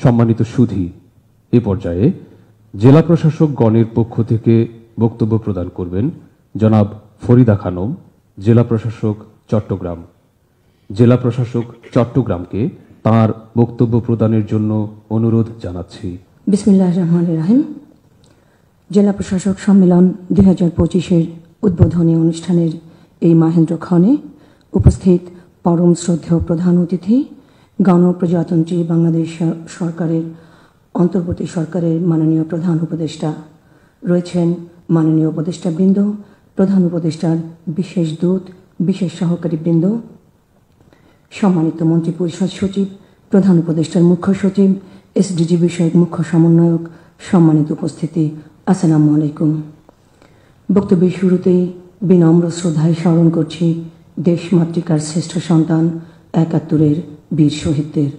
সম্মানিত সুধী, এ পর্যায়ে জেলা প্রশাসক গণের পক্ষ থেকে বক্তব্য প্রদান করবেন জনাব ফরিদা খানম, জেলা প্রশাসক চট্টগ্রাম। জেলা প্রশাসক চট্টগ্রামকে তার বক্তব্য প্রদানের জন্য অনুরোধ জানাচ্ছি। বিসমিল্লাহির রহমানির রহিম। জেলা প্রশাসক সম্মেলন 2025-এর উদ্বোধনী অনুষ্ঠানের এই মাহেন্দ্রক্ষণে উপস্থিত পরম শ্রদ্ধেয় প্রধান অতিথি, গণপ্রজাতন্ত্রী বাংলাদেশ সরকারের অন্তর্বর্তী সরকারের মাননীয় প্রধান উপদেষ্টা রয়েছেন, মাননীয় উপদেষ্টাবৃন্দ, প্রধান উপদেষ্টার বিশেষ দূত, বিশেষ সহকারী বৃন্দ, সম্মানিত মন্ত্রী পরিষদ সচিব, প্রধান উপদেষ্টার মুখ্য সচিব, এসডিজি বিষয়ক মুখ্য সমন্বয়ক, সম্মানিত উপস্থিতি, আসসালামু আলাইকুম। বক্তব্যের শুরুতেই বিনম্র শ্রদ্ধায় স্মরণ করছি দেশ মাতৃকার শ্রেষ্ঠ সন্তান ৭১-এর বীর শহীদদের।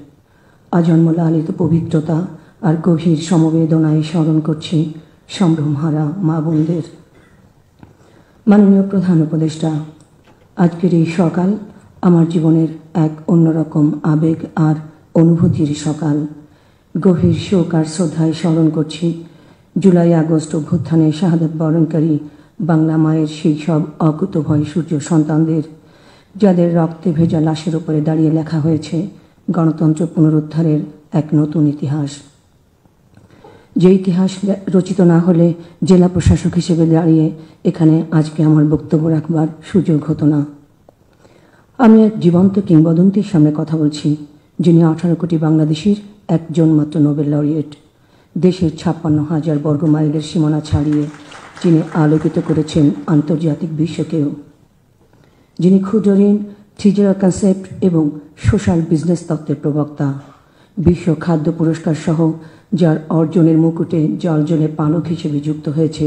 আজন্ম লালিত পবিত্রতা আর গভীর সমবেদনায় স্মরণ করছি সম্ভ্রমহারা মা বোনদের। মাননীয় প্রধান উপদেষ্টা, আজকের এই সকাল আমার জীবনের এক অন্যরকম আবেগ আর অনুভূতির সকাল। গভীর শোক আর শ্রদ্ধায় স্মরণ করছি জুলাই আগস্ট অভ্যুত্থানে শাহাদাত বরণকারী বাংলা মায়ের সেই সব অকুতভয় সূর্য সন্তানদের, যাদের রক্তে ভেজা লাশের উপরে দাঁড়িয়ে লেখা হয়েছে গণতন্ত্র পুনরুদ্ধারের এক নতুন ইতিহাস। যে ইতিহাস রচিত না হলে জেলা প্রশাসক হিসেবে দাঁড়িয়ে এখানে আজকে আমার বক্তব্য রাখবার সুযোগ হতো না। আমি এক জীবন্ত কিংবদন্তির সামনে কথা বলছি, যিনি 18 কোটি বাংলাদেশির একজন মাত্র নোবেল লরিয়েট। দেশের 56,000 বর্গ মাইলের সীমানা ছাড়িয়ে যিনি আলোকিত করেছেন আন্তর্জাতিক বিশ্বকেও, যিনি ক্ষুদ্র ঋণ, 3G কনসেপ্ট এবং সোশ্যাল বিজনেস তত্ত্বের প্রবক্তা, বিশ্ব খাদ্য পুরস্কার সহ যার অর্জনের মুকুটে জলজলে পালক হিসেবে যুক্ত হয়েছে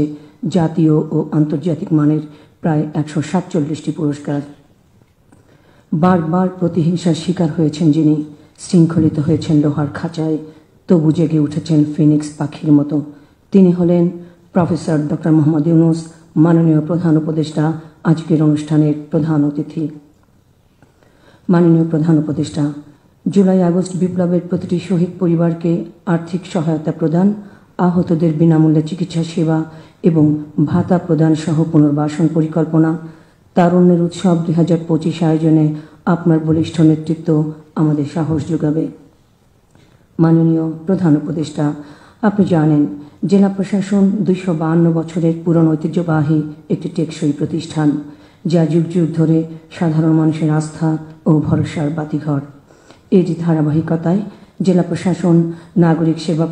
জাতীয় ও আন্তর্জাতিক মানের প্রায় 147টি পুরস্কার। বারবার প্রতিহিংসার শিকার হয়েছেন যিনি, শৃঙ্খলিত হয়েছেন লোহার খাঁচায়, তবু জেগে উঠেছেন ফিনিক্স পাখির মতো। তিনি হলেন প্রফেসর ডক্টর মোহাম্মদ ইউনূস, মাননীয় প্রধান উপদেষ্টা, আজকের অনুষ্ঠানের প্রধান অতিথি। মাননীয় প্রধান উপদেষ্টা, জুলাই আগস্ট বিপ্লবের প্রতিটি শহীদ পরিবারকে আর্থিক সহায়তা প্রদান, আহতদের বিনামূল্যে চিকিৎসা সেবা এবং ভাতা প্রদান সহ পুনর্বাসন পরিকল্পনা, তারুণ্যের উৎসব 2025 আয়োজনে আপনার বলিষ্ঠ নেতৃত্ব আমাদের সাহস যোগাবে। মাননীয় প্রধান উপদেষ্টা, আপনি জানেন জেলা প্রশাসন 252 বছরের পুরনো ঐতিহ্যবাহী একটি টেকসই প্রতিষ্ঠান, যা যুগ যুগ ধরে সাধারণ মানুষের আস্থা ও ভরসার বাতিঘর। এরই ধারাবাহিকতায় জেলা প্রশাসন নাগরিক সেবা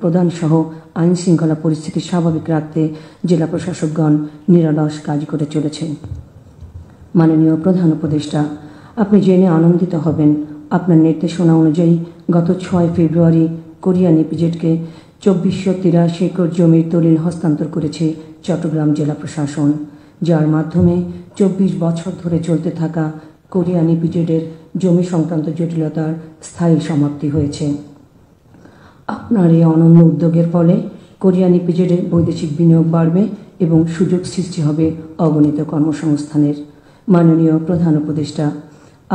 প্রদান সহ আইন শৃঙ্খলা পরিস্থিতি স্বাভাবিক রাখতে জেলা প্রশাসকগণ নিরলস কাজ করে চলেছে। মাননীয় প্রধান উপদেষ্টা, আপনি জেনে আনন্দিত হবেন, আপনার নির্দেশনা অনুযায়ী গত 6 ফেব্রুয়ারি কোরিয়ান ইপিজেডকে 2483 একর জমির দলিল হস্তান্তর করেছে চট্টগ্রাম জেলা প্রশাসন, যার মাধ্যমে 24 বছর ধরে চলতে থাকা কোরিয়ান ইপিজেডের জমি সংক্রান্ত জটিলতার স্থায়ী সমাপ্তি হয়েছে। আপনার এই অনন্য উদ্যোগের ফলে কোরিয়ান ইপিজেডে বৈদেশিক বিনিয়োগ বাড়বে এবং সুযোগ সৃষ্টি হবে অগণিত কর্মসংস্থানের। মাননীয় প্রধান উপদেষ্টা,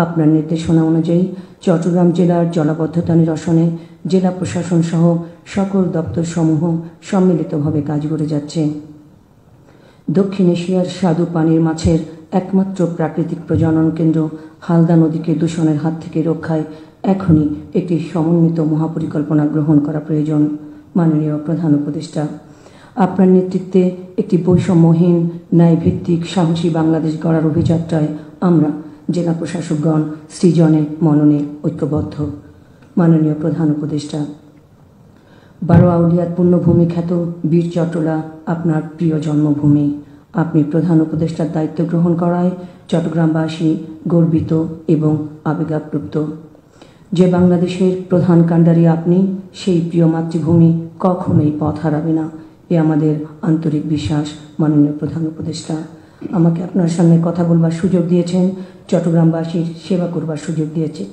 আপনার নির্দেশনা অনুযায়ী চট্টগ্রাম জেলার জলাবদ্ধতা নিরসনে জেলা প্রশাসন সহ সকল দপ্তর সমূহ সম্মিলিতভাবে কাজ করে যাচ্ছে। দক্ষিণ এশিয়ার স্বাদু পানির মাছের একমাত্র প্রাকৃতিক প্রজনন কেন্দ্র হালদা নদীকে দূষণের হাত থেকে রক্ষায় এখনই একটি সমন্বিত মহাপরিকল্পনা গ্রহণ করা প্রয়োজন। মাননীয় প্রধান উপদেষ্টা, আপনার নেতৃত্বে একটি বৈষম্যহীন, ন্যায়ভিত্তিক, সাহসী বাংলাদেশ গড়ার অভিযাত্রায় আমরা জেলা প্রশাসকগণ সৃজনে মননে ঐক্যবদ্ধ। মাননীয় প্রধান উপদেষ্টা, 12 আউলিয়ার পুণ্যভূমি খ্যাত বীর চট্টলা আপনার প্রিয় জন্মভূমি। আপনি প্রধান উপদেষ্টার দায়িত্ব গ্রহণ করায় চট্টগ্রামবাসী গর্বিত এবং আবেগাপ্লুত। যে বাংলাদেশের প্রধান কাণ্ডারি আপনি, সেই প্রিয় মাতৃভূমি কখনোই পথ হারাবে না, এ আমাদের আন্তরিক বিশ্বাস। মাননীয় প্রধান উপদেষ্টা, আমাকে আপনার সামনে কথা বলবার সুযোগ দিয়েছেন, চট্টগ্রামবাসীর সেবা করবার সুযোগ দিয়েছে,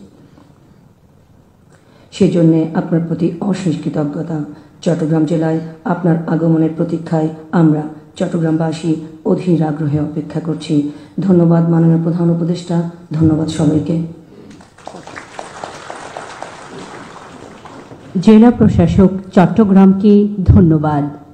সেজন্যে আপনার প্রতি অশেষ কৃতজ্ঞতা। চট্টগ্রাম জেলায় আপনার আগমনের প্রতীক্ষায় আমরা চট্টগ্রামবাসী অধীর আগ্রহে অপেক্ষা করছি। ধন্যবাদ মাননীয় প্রধান উপদেষ্টা, ধন্যবাদ সবাইকে। জেলা প্রশাসক চট্টগ্রামকে ধন্যবাদ।